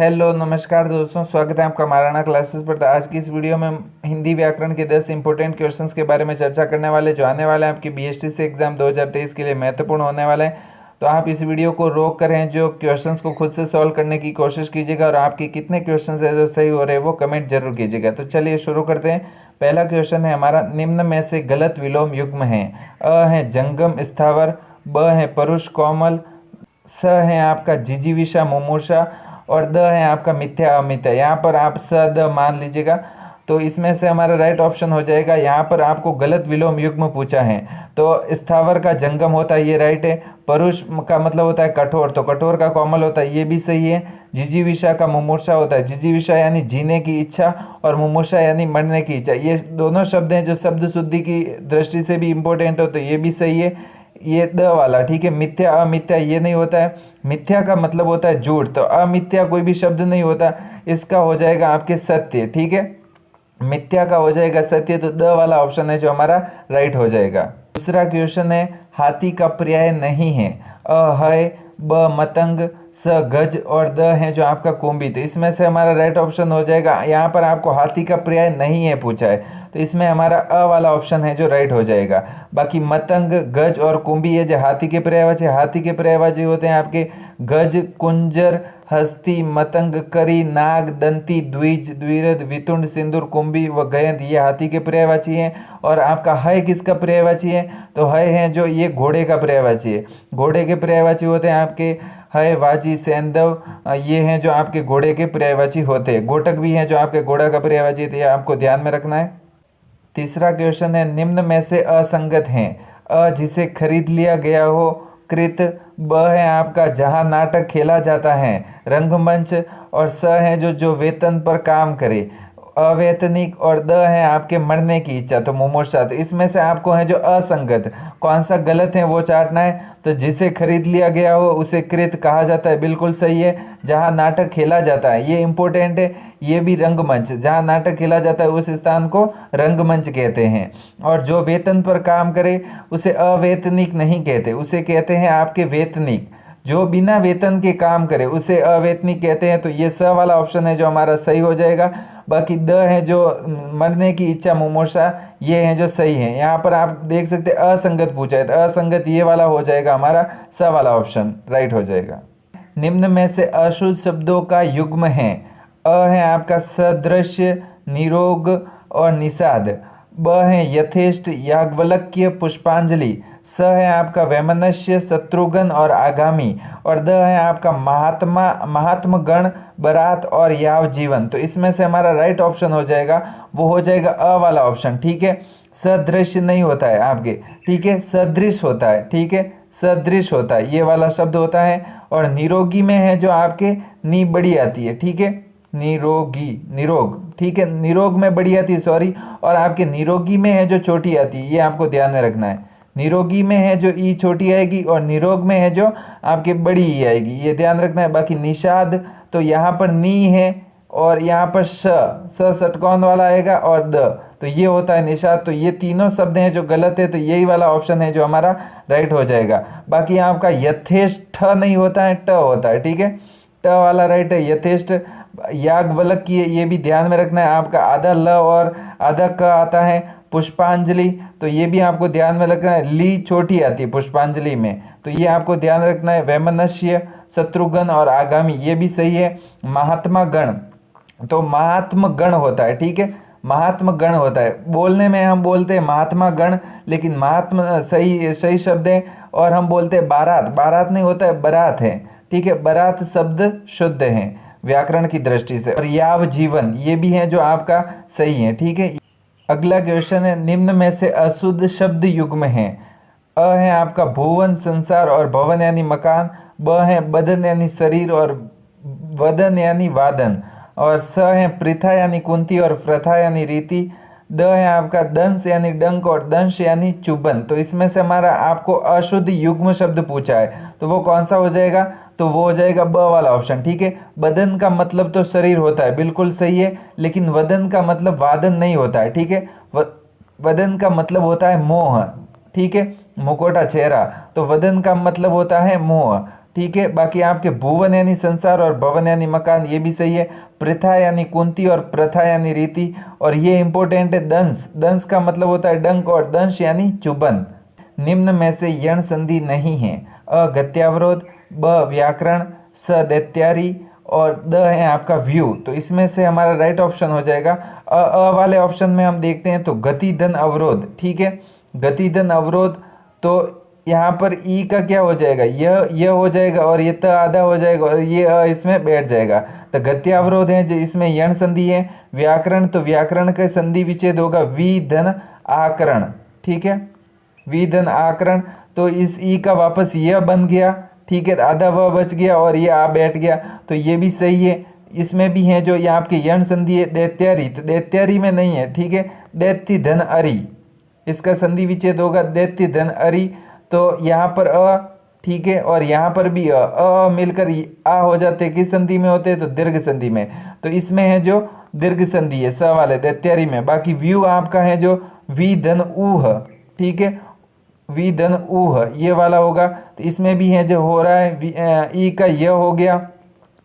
Hello नमस्कार दोस्तों, स्वागत है आपका महाराणा क्लासेस पर। तो आज की इस वीडियो में हम हिंदी व्याकरण के 10 इंपॉर्टेंट क्वेश्चंस के बारे में चर्चा करने वाले, जो आने वाले हैं आपकी बीएसटीसी एग्जाम 2023 के लिए महत्वपूर्ण होने वाले हैं। तो आप इस वीडियो को रोक कर हैं जो क्वेश्चंस को खुद से सॉल्व करने की कोशिश कीजिएगा, और आपके कितने क्वेश्चंस है जो सही हो रहे हैं वो कमेंट जरूर कीजिएगा। तो चलिए शुरू करते हैं। पहला क्वेश्चन है हमारा, निम्न में से गलत विलोम युग्म है। अ है जंगम स्थावर, ब है परुष कोमल, स है आपका जिजीविषा मुमूर्षा, और द है आपका मिथ्या अमिथ्या। यहाँ पर आप स द मान लीजिएगा। तो इसमें से हमारा राइट ऑप्शन हो जाएगा। यहाँ पर आपको गलत विलोम युग्म पूछा है, तो स्थावर का जंगम होता है, ये राइट है। परुष का मतलब होता है कठोर, तो कठोर का कोमल होता है, ये भी सही है। जिजीविषा का मुमूर्षा होता है, जिजीविषा यानी जीने की इच्छा, और मुमूर्षा यानी मरने की इच्छा। ये दोनों शब्द हैं जो शब्द शुद्धि की दृष्टि से भी इंपॉर्टेंट हो, तो ये भी सही है। ये द वाला ठीक है। मिथ्या अमिथ्या ये नहीं होता है। मिथ्या का मतलब होता है झूठ, तो अमिथ्या कोई भी शब्द नहीं होता। इसका हो जाएगा आपके सत्य, ठीक है। मिथ्या का हो जाएगा सत्य, तो द वाला ऑप्शन है जो हमारा राइट हो जाएगा। दूसरा क्वेश्चन है, हाथी का पर्याय नहीं है। अ है, ब मतंग, स गज, और द है जो आपका कुंभी। तो इसमें से हमारा राइट ऑप्शन हो जाएगा। यहाँ पर आपको हाथी का पर्याय नहीं है पूछा है, तो इसमें हमारा अ वाला ऑप्शन है जो राइट हो जाएगा। बाकी मतंग, गज और कुंभी ये जो हाथी के पर्यायवाची, हाथी के पर्यायवाची होते हैं आपके गज, कुंजर, हस्ती, मतंग, करी, नाग, दंती, द्विज, द्विरथ, वितुंड, सिंदूर, कुंभी व गयंत, ये हाथी के पर्यायवाची हैं। और आपका है किसका पर्यायवाची है? तो है जो ये घोड़े का पर्यायवाची है। घोड़े के पर्यायवाची होते हैं आपके है, वाजी, सैंधव, ये हैं जो आपके घोड़े के पर्यायवाची होते हैं। गोटक भी हैं जो आपके घोड़ा का पर्यायवाची है, तो ये आपको ध्यान में रखना है। तीसरा क्वेश्चन है, निम्न में से असंगत हैं। अ जिसे खरीद लिया गया हो, कृत। ब है आपका जहां नाटक खेला जाता है, रंगमंच। और स है जो वेतन पर काम करे, अवेतनिक। और द है आपके मरने की इच्छा, तो मुमूर्षा। तो इसमें से आपको है जो असंगत, कौन सा गलत है वो चाटना है। तो जिसे खरीद लिया गया हो उसे कृत कहा जाता है, बिल्कुल सही है। जहाँ नाटक खेला जाता है, ये इंपॉर्टेंट है। ये भी रंगमंच, जहाँ नाटक खेला जाता है उस स्थान को रंगमंच कहते हैं। और जो वेतन पर काम करे उसे अवेतनिक नहीं कहते, उसे कहते हैं आपके वेतनिक। जो बिना वेतन के काम करे उसे अवेतनिक कहते हैं। तो ये स वाला ऑप्शन है जो हमारा सही हो जाएगा। बाकी द है जो मरने की इच्छा मुमूर्षा, ये है जो सही है। यहाँ पर आप देख सकते हैं असंगत पूछा है, तो असंगत ये वाला हो जाएगा हमारा, स वाला ऑप्शन राइट हो जाएगा। निम्न में से अशुद्ध शब्दों का युग्म है। अ है आपका सदृश्य, निरोग और निषाद। ब है यथेष्ट, याज्ञवल्क्य, पुष्पांजलि। स है आपका वैमनस्य, शत्रुघ्न और आगामी। और द है आपका महात्मा गण, बरात और याव जीवन। तो इसमें से हमारा राइट ऑप्शन हो जाएगा, वो हो जाएगा अ वाला ऑप्शन, ठीक है। सदृश्य नहीं होता है आपके, ठीक है, सदृश होता है, ठीक है, सदृश होता है, ये वाला शब्द होता है। और निरोगी में है जो आपके नी बड़ी आती है, ठीक है, निरोगी, निरोग, ठीक है, निरोग में बड़ी आती है, सॉरी। और आपके निरोगी में है जो छोटी आती है, ये आपको ध्यान में रखना है। निरोगी में है जो ई छोटी आएगी, और निरोग में है जो आपके बड़ी ई आएगी, ये ध्यान रखना है। बाकी निषाद, तो यहाँ पर नी है, और यहाँ पर स षटकोण वाला आएगा, और द, तो ये होता है निषाद। तो ये तीनों शब्द हैं जो गलत है, तो यही वाला ऑप्शन है जो हमारा राइट हो जाएगा। बाकी आपका यथेष्ट नहीं होता है, ट होता है, ठीक है, ट वाला राइट है यथेष्ट। याज्ञवल्क की, ये भी ध्यान में रखना है। आपका आधा ल और आधा क आता है। पुष्पांजलि, तो ये भी आपको ध्यान में रखना है, ली छोटी आती है पुष्पांजलि में, तो ये आपको ध्यान रखना है। वैमनस्य, शत्रुघ्न और आगामी, ये भी सही है। महात्मा गण, तो महात्मा गण होता है, ठीक है, महात्मा गण होता है। बोलने में हम बोलते हैं महात्मा गण, लेकिन महात्मा सही शब्द है। और हम बोलते हैं बारात, बारात नहीं होता है, बारात है, ठीक है, बारात शब्द शुद्ध है व्याकरण की दृष्टि से। और याव जीवन, ये भी है जो आपका सही है, ठीक है। अगला क्वेश्चन है, निम्न में से अशुद्ध शब्द युग्म है। अ है आपका भुवन, संसार और भवन यानी मकान। ब है बदन यानी शरीर और वदन यानी वादन। और स है प्रथा यानी कुंती और प्रथा यानी रीति। द है आपका दंश यानी डंक और दंश यानी चुबन। तो इसमें से हमारा आपको अशुद्ध युग्म शब्द पूछा है, तो वो कौन सा हो जाएगा? तो वो हो जाएगा ब वाला ऑप्शन, ठीक है। बदन का मतलब तो शरीर होता है, बिल्कुल सही है, लेकिन वदन का मतलब वादन नहीं होता है, ठीक है। वदन का मतलब होता है मोह, ठीक है, मुखौटा चेहरा, तो वदन का मतलब होता है मोह, ठीक है। बाकी आपके भुवन यानी संसार और भवन यानी मकान, ये भी सही है। प्रथा यानी कुंती और प्रथा यानी रीति, और ये इंपॉर्टेंट है। दंश, दंश का मतलब होता है डंक और दंश यानी चुबन। निम्न में से यण संधि नहीं है। अ गत्यावरोध, ब व्याकरण, स दैत्यारी और द है आपका व्यू। तो इसमें से हमारा राइट ऑप्शन हो जाएगा अ वाले ऑप्शन में हम देखते हैं तो गति धन अवरोध, ठीक है। गति धन अवरोध, तो यहाँ पर ई का क्या हो जाएगा, यह हो जाएगा और ये त आधा हो जाएगा और ये इसमें बैठ जाएगा। तो गति अवरोध है जो इसमें यण संधि है। व्याकरण, तो व्याकरण का संधि विच्छेद होगा वी धन आकरण, ठीक है। वी धन आकरण, तो इस ई का वापस यह बन गया, ठीक है। आधा वह बच गया और ये आ बैठ गया, तो ये भी सही है। इसमें भी है जो यहाँ आपके यण संधि है दैत्यारी, तो दैत्यारी में नहीं है, ठीक है। दैत्य धन अरि, इसका संधि विच्छेद होगा दैत्य धन अरि, तो यहाँ पर अ, ठीक है, और यहाँ पर भी अ मिलकर आ हो जाते, किस संधि में होते हैं तो दीर्घ संधि में। तो इसमें है जो दीर्घ संधि है स वाले दैत्यारी में। बाकी व्यू आपका है जो वी धन ऊह, ठीक है, वी धन ऊह ये वाला होगा। तो इसमें भी है जो हो रहा है ई का यह हो गया,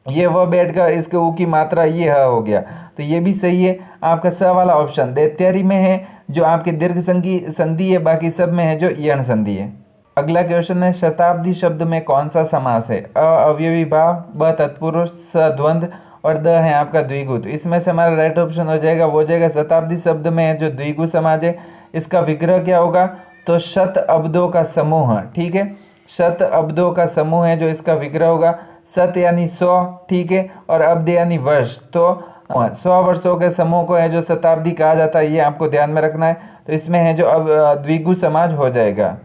ये वह बैठ गया, इसके ऊ की मात्रा ये ह हो गया, तो ये भी सही है। आपका स वाला ऑप्शन दैत्यारी में है जो आपके दीर्घ संधि है, बाकी सब में है जो यण संधि है। अगला क्वेश्चन है शताब्दी शब्द में कौन सा समास है। अ अवयवी भाव, ब तत्पुरुष, स द्वंद्व और द है आपका द्विगु। तो इसमें से हमारा राइट ऑप्शन हो जाएगा, वो हो जाएगा शताब्दी शब्द में है जो द्विगु समाज है। इसका विग्रह क्या होगा, तो शत अब्दों का समूह, ठीक है। शत अब्दों का समूह है जो इसका विग्रह होगा। शत यानी 100, ठीक है, और अब्द यानी वर्ष, तो 100 वर्षों के समूह को है जो शताब्दी कहा जाता है, ये आपको ध्यान में रखना है। तो इसमें है जो अब द्विगु समाज हो जाएगा।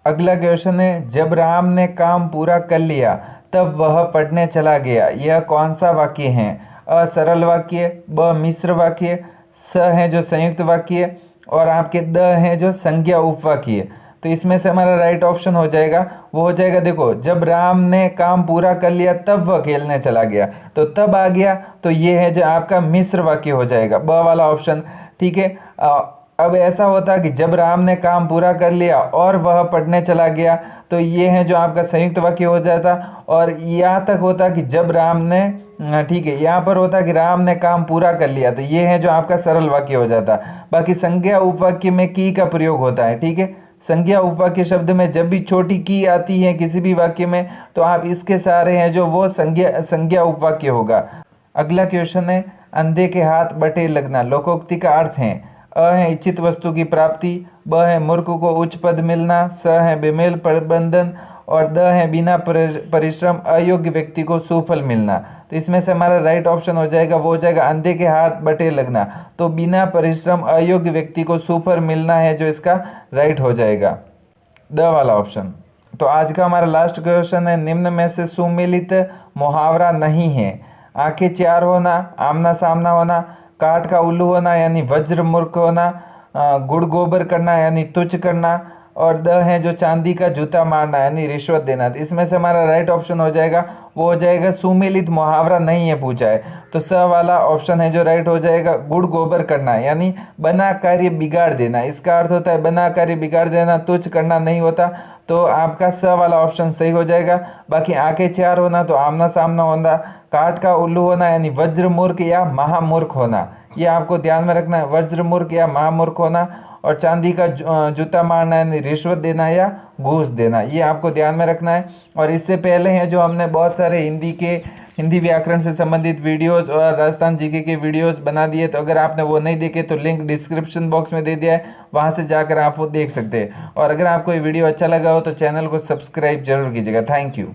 अगला क्वेश्चन है जब राम ने काम पूरा कर लिया तब वह पढ़ने चला गया, यह कौन सा वाक्य है। अ सरल वाक्य, ब मिश्र वाक्य, स है जो संयुक्त वाक्य और आपके द है जो संज्ञा उपवाक्य। तो इसमें से हमारा राइट ऑप्शन हो जाएगा, वो हो जाएगा देखो, जब राम ने काम पूरा कर लिया तब वह खेलने चला गया, तो तब आ गया, तो ये है जो आपका मिश्र वाक्य हो जाएगा, ब वाला ऑप्शन, ठीक है। अब ऐसा होता कि जब राम ने काम पूरा कर लिया और वह पढ़ने चला गया, तो ये है जो आपका संयुक्त वाक्य हो जाता। और यहाँ तक होता कि जब राम ने, ठीक है, यहाँ पर होता कि राम ने काम पूरा कर लिया, तो ये है जो आपका सरल वाक्य हो जाता। बाकी संज्ञा उपवाक्य में की का प्रयोग होता है, ठीक है। संज्ञा उपवाक्य शब्द में जब भी छोटी की आती है किसी भी वाक्य में, तो आप इसके सारे हैं जो वो संज्ञा उपवाक्य होगा। अगला क्वेश्चन है अंधे के हाथ बटे लगना लोकोक्ति का अर्थ है। अ है इच्छित वस्तु की प्राप्ति, ब है मूर्ख को उच्च पद मिलना, स है बेमेल प्रबंधन और द है बिना परिश्रम अयोग्य व्यक्ति को सुफल मिलना। तो इसमें से हमारा राइट ऑप्शन हो जाएगा, वो हो जाएगा अंधे के हाथ बटे लगना, तो बिना परिश्रम अयोग्य व्यक्ति को सुफल मिलना है जो इसका राइट हो जाएगा, द वाला ऑप्शन। तो आज का हमारा लास्ट क्वेश्चन है निम्न में से सुमेलित मुहावरा नहीं है। आंखें चार होना, आमना सामना होना, काठ का उल्लू होना यानी वज्र मूर्ख होना, गुड़ गोबर करना यानी तुच्छ करना और द है जो चांदी का जूता मारना यानी रिश्वत देना। तो इसमें से हमारा राइट ऑप्शन हो जाएगा, वो हो जाएगा सुमेलित मुहावरा नहीं है पूछा है, तो स वाला ऑप्शन है जो राइट हो जाएगा। गुड़ गोबर करना यानी बना कार्य बिगाड़ देना, इसका अर्थ होता है बना कार्य बिगाड़ देना, तुच्छ करना नहीं होता, तो आपका स वाला ऑप्शन सही हो जाएगा। बाकी आंखें चार होना तो आमना सामना होना, काठ का उल्लू होना यानी वज्र मूर्ख या महामूर्ख होना, ये आपको ध्यान में रखना है, वज्र मूर्ख या महामूर्ख होना, और चांदी का जूता मारना यानी रिश्वत देना या घूस देना, ये आपको ध्यान में रखना है। और इससे पहले हैं जो हमने बहुत सारे हिंदी व्याकरण से संबंधित वीडियोस और राजस्थान जीके के वीडियोस बना दिए, तो अगर आपने वो नहीं देखे तो लिंक डिस्क्रिप्शन बॉक्स में दे दिया है, वहाँ से जाकर आप वो देख सकते हैं। और अगर आपको ये वीडियो अच्छा लगा हो तो चैनल को सब्सक्राइब जरूर कीजिएगा। Thank you.